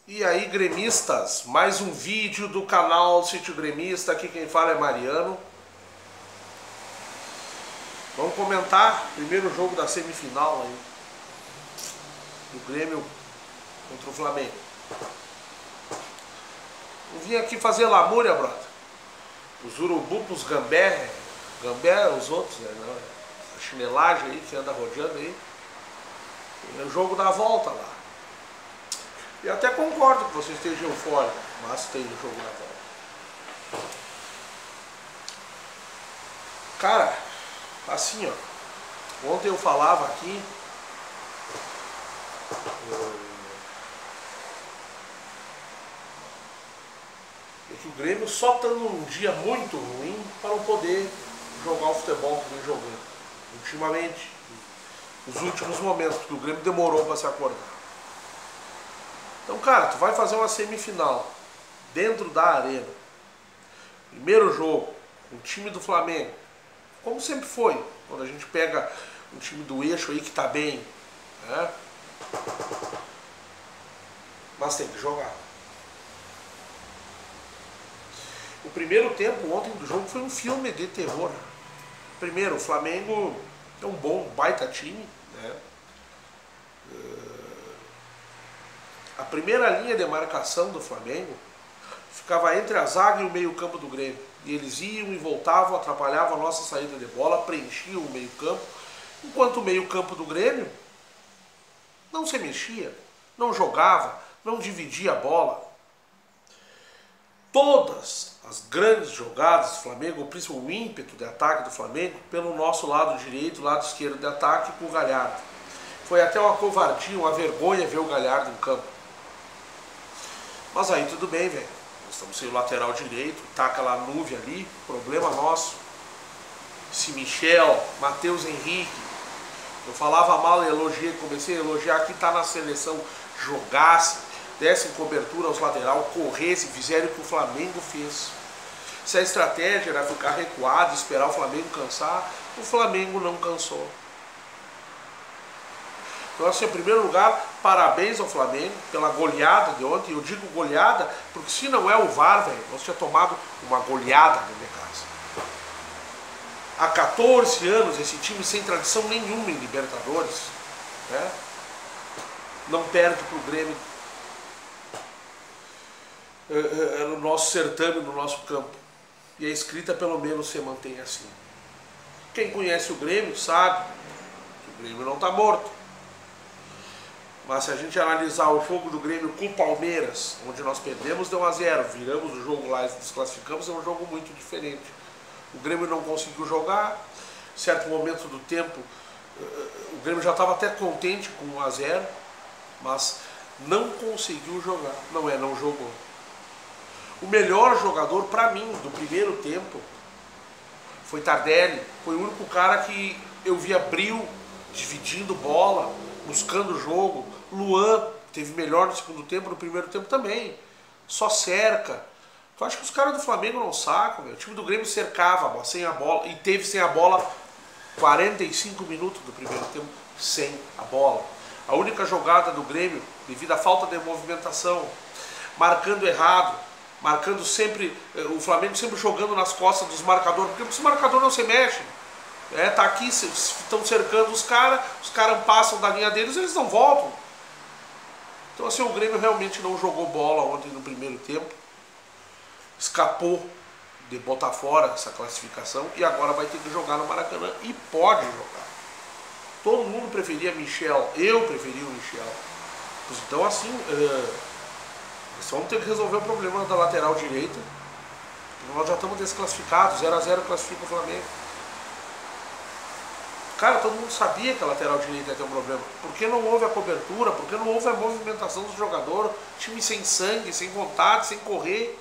E aí, gremistas, mais um vídeo do canal Sítio Gremista. Aqui quem fala é Mariano. Vamos comentar o primeiro jogo da semifinal aí, do Grêmio contra o Flamengo. Eu vim aqui fazer lamúria, brother. Os urubu, os gambé, os outros, né? A chinelagem aí que anda rodeando aí. É o jogo da volta lá. E até concordo que você esteja eufórico, mas tem o jogo da volta. Cara, assim ó, ontem eu falava aqui, que o Grêmio só está num dia muito ruim para não poder jogar o futebol que vem jogando. Ultimamente, nos últimos momentos, porque o Grêmio demorou para se acordar. Então, cara, tu vai fazer uma semifinal dentro da arena. Primeiro jogo, o time do Flamengo, como sempre foi, quando a gente pega um time do eixo aí que tá bem, né? Mas tem que jogar. O primeiro tempo ontem do jogo foi um filme de terror. Primeiro, o Flamengo é um bom, baita time, né? A primeira linha de marcação do Flamengo ficava entre a zaga e o meio-campo do Grêmio. E eles iam e voltavam, atrapalhavam a nossa saída de bola, preenchiam o meio-campo, enquanto o meio-campo do Grêmio não se mexia, não jogava, não dividia a bola. Todas as grandes jogadas do Flamengo, principalmente o ímpeto de ataque do Flamengo, pelo nosso lado direito, lado esquerdo de ataque, com o Galhardo. Foi até uma covardia, uma vergonha ver o Galhardo em campo. Mas aí tudo bem, velho. Nós estamos sem o lateral direito, tá aquela nuvem ali, problema nosso. Se Michel, Matheus Henrique, eu falava mal e elogiei, comecei a elogiar que tá na seleção, jogasse, dessem cobertura aos laterais, corresse, fizeram o que o Flamengo fez. Se a estratégia era ficar recuado, esperar o Flamengo cansar, o Flamengo não cansou. Então, assim, em primeiro lugar, parabéns ao Flamengo pela goleada de ontem. Eu digo goleada porque se não é o VAR, velho, nós tinha tomado uma goleada na minha casa. Há 14 anos, esse time sem tradição nenhuma em Libertadores, né? Não perde para o Grêmio no nosso certame, no nosso campo. E a escrita pelo menos se mantém assim. Quem conhece o Grêmio sabe que o Grêmio não está morto. Mas se a gente analisar o jogo do Grêmio com o Palmeiras, onde nós perdemos de 1-0, viramos o jogo lá e desclassificamos, é um jogo muito diferente. O Grêmio não conseguiu jogar, em certo momento do tempo, o Grêmio já estava até contente com 1-0, mas não conseguiu jogar, não jogou. O melhor jogador para mim do primeiro tempo foi Tardelli, foi o único cara que eu via brilho, dividindo bola, buscando o jogo. Luan teve melhor no segundo tempo, no primeiro tempo também. Só cerca. Eu acho que os caras do Flamengo não sacam, meu. O time do Grêmio cercava sem a bola e teve sem a bola 45 minutos do primeiro tempo sem a bola. A única jogada do Grêmio, devido à falta de movimentação, marcando errado, marcando sempre, o Flamengo sempre jogando nas costas dos marcadores, porque os marcadores não se mexem. Tá aqui, estão cercando os caras passam da linha deles, eles não voltam. Então assim, o Grêmio realmente não jogou bola ontem no primeiro tempo, escapou de botar fora essa classificação e agora vai ter que jogar no Maracanã e pode jogar. Todo mundo preferia Michel, eu preferia o Michel. Então assim, nós vamos ter que resolver o problema da lateral direita, porque nós já estamos desclassificados, 0-0 classifica o Flamengo. Cara, todo mundo sabia que a lateral direita ia ter um problema. Por que não houve a cobertura? Por que não houve a movimentação do jogador? Time sem sangue, sem vontade, sem correr.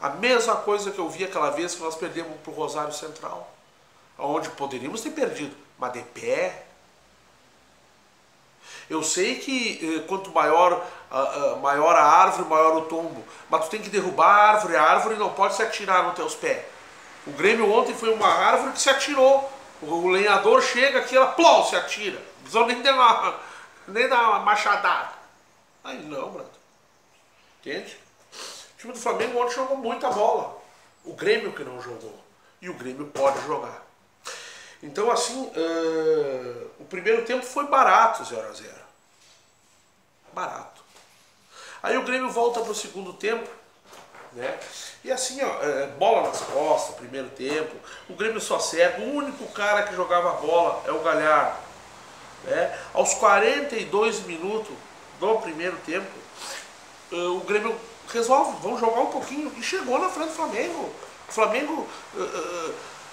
A mesma coisa que eu vi aquela vez que nós perdemos para o Rosário Central. Onde poderíamos ter perdido, mas de pé. Eu sei que quanto maior a árvore, maior o tombo. Mas tu tem que derrubar a árvore não pode se atirar nos teus pés. O Grêmio ontem foi uma árvore que se atirou. O lenhador chega aqui, ela plom, se atira. Não precisou nem dar uma machadada. Aí não, Brando. Entende? O time do Flamengo ontem jogou muita bola. O Grêmio que não jogou. E o Grêmio pode jogar. Então, assim, o primeiro tempo foi barato, 0-0. Barato. Aí o Grêmio volta para o segundo tempo, né? E assim, ó, bola nas costas, primeiro tempo. O Grêmio só cega. O único cara que jogava bola é o Galhardo. Né? Aos 42 minutos do primeiro tempo, o Grêmio resolve, vamos jogar um pouquinho. E chegou na frente do Flamengo. O Flamengo,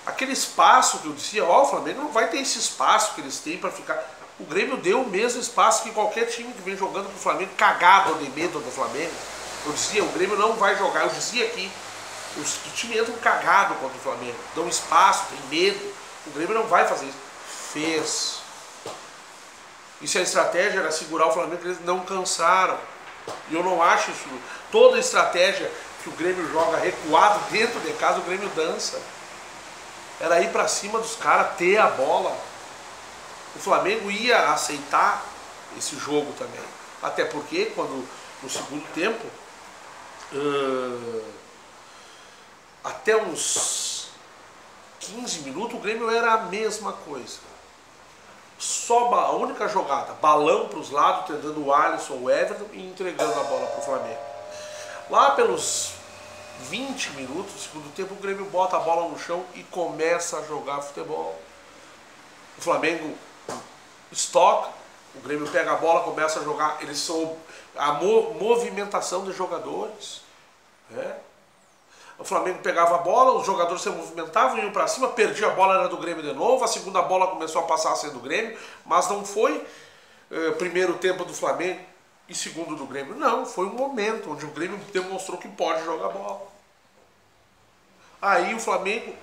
aquele espaço que eu dizia, ó, o Flamengo não vai ter esse espaço que eles têm para ficar. O Grêmio deu o mesmo espaço que qualquer time que vem jogando pro Flamengo, cagado de medo do Flamengo. Eu dizia, o Grêmio não vai jogar. Eu dizia aqui, o time entra cagado contra o Flamengo. Dão espaço, tem medo. O Grêmio não vai fazer isso. Fez. E se a estratégia era segurar o Flamengo, eles não cansaram. E eu não acho isso. Toda estratégia que o Grêmio joga recuado dentro de casa, o Grêmio dança. Era ir pra cima dos caras, ter a bola. O Flamengo ia aceitar esse jogo também. Até porque, quando no segundo tempo, até uns 15 minutos, o Grêmio era a mesma coisa. Só a única jogada, balão para os lados, tentando o Alisson, o Everton e entregando a bola para o Flamengo. Lá pelos 20 minutos do segundo tempo, o Grêmio bota a bola no chão e começa a jogar futebol. O Flamengo estoca, o Grêmio pega a bola, começa a jogar. Eles são a movimentação dos jogadores, né? O Flamengo pegava a bola, os jogadores se movimentavam, iam para cima, perdia a bola, era do Grêmio de novo, a segunda bola começou a passar a ser do Grêmio, mas não foi primeiro tempo do Flamengo e segundo do Grêmio, não, foi um momento onde o Grêmio demonstrou que pode jogar bola. Aí o Flamengo,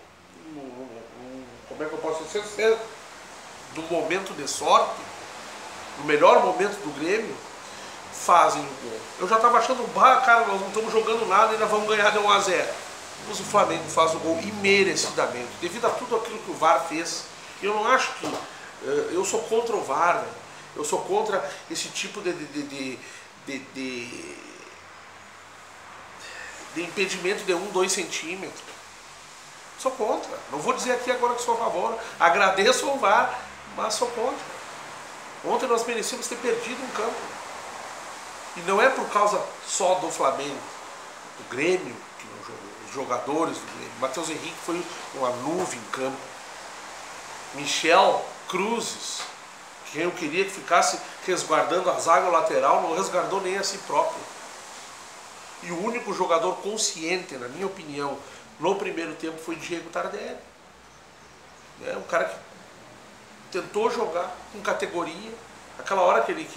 como é que eu posso dizer, do momento de sorte, no melhor momento do Grêmio, fazem o gol. Eu já estava achando, cara, nós não estamos jogando nada e ainda vamos ganhar de 1-0. Mas o Flamengo faz o gol imerecidamente, devido a tudo aquilo que o VAR fez. Eu não acho que... eu sou contra o VAR, né? Eu sou contra esse tipo de impedimento de 1-2 centímetros. Sou contra. Não vou dizer aqui agora que sou a favor. Agradeço ao VAR, mas sou contra. Ontem nós merecíamos ter perdido um campo. E não é por causa só do Flamengo, do Grêmio, que não jogou, os jogadores do Grêmio. Matheus Henrique foi uma nuvem em campo. Michel Cruzes, que eu queria que ficasse resguardando a zaga lateral, não resguardou nem a si próprio. E o único jogador consciente, na minha opinião, no primeiro tempo foi Diego Tardelli. É um cara que tentou jogar com categoria. Aquela hora que ele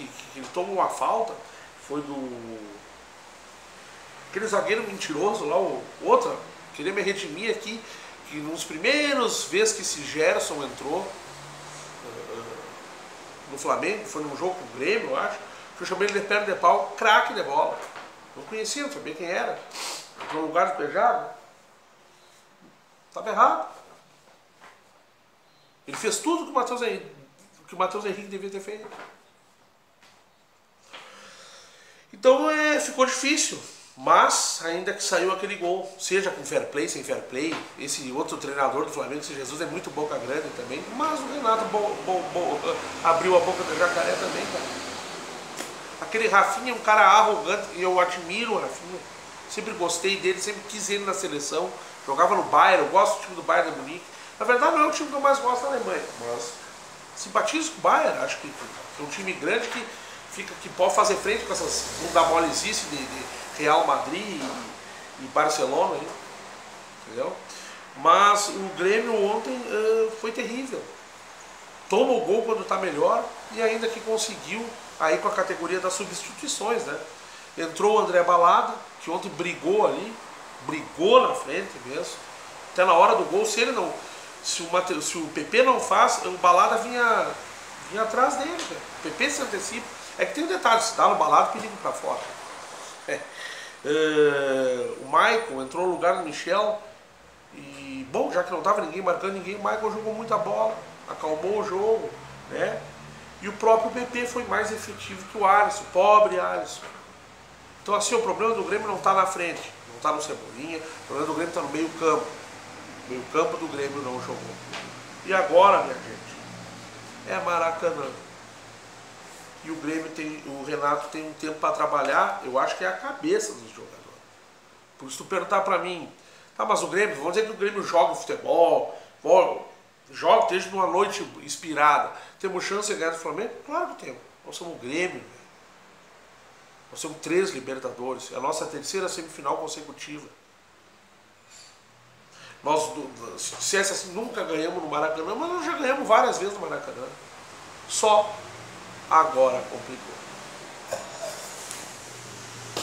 toma uma falta, foi aquele zagueiro mentiroso lá, o outro, queria me redimir aqui, que nos primeiros vezes que esse Gerson entrou no Flamengo, foi num jogo com o Grêmio, eu acho, que eu chamei ele de perna de pau, craque de bola. Não conhecia, não sabia quem era. No lugar despejado. Estava errado. Ele fez tudo que o Matheus Henrique devia ter feito. Então ficou difícil, mas ainda que saiu aquele gol, seja com fair play, sem fair play, esse outro treinador do Flamengo, esse Jesus, é muito boca grande também, mas o Renato abriu a boca do jacaré também, cara. Aquele Rafinha é um cara arrogante, e eu admiro o Rafinha, sempre gostei dele, sempre quis ele na seleção, jogava no Bayern, eu gosto do time do Bayern de Munique. Na verdade não é o time que eu mais gosto da Alemanha, mas simpatizo com o Bayern, acho que é um time grande que pode fazer frente com essas bundamolezices de Real Madrid e Barcelona, aí, entendeu? Mas o Grêmio ontem foi terrível. Toma o gol quando está melhor e ainda que conseguiu aí com a categoria das substituições, né? Entrou o André Balada, que ontem brigou ali, brigou na frente mesmo. Até na hora do gol, se o PP não faz, o Balada vinha atrás dele, cara. O PP se antecipa. É que tem um detalhe, se dá no Balada, perigo pra fora. O Michael entrou no lugar do Michel e, bom, já que não estava ninguém marcando ninguém, o Michael jogou muita bola, acalmou o jogo, né? E o próprio PP foi mais efetivo que o Alisson, pobre Alisson. Então assim, o problema do Grêmio não está na frente, não está no Cebolinha, o problema do Grêmio está no meio campo. O meio campo do Grêmio não jogou. E agora, minha gente, é Maracanã. E o Grêmio tem, o Renato tem um tempo para trabalhar, eu acho que é a cabeça dos jogadores. Por isso tu perguntar para mim, tá, mas o Grêmio, vamos dizer que o Grêmio joga futebol, joga, esteja numa noite inspirada, temos chance de ganhar do Flamengo? Claro que temos. Nós somos o Grêmio, velho. Nós somos 3 Libertadores, é a nossa terceira semifinal consecutiva. Nós, se essa assim, nunca ganhamos no Maracanã, mas nós já ganhamos várias vezes no Maracanã. Só agora complicou.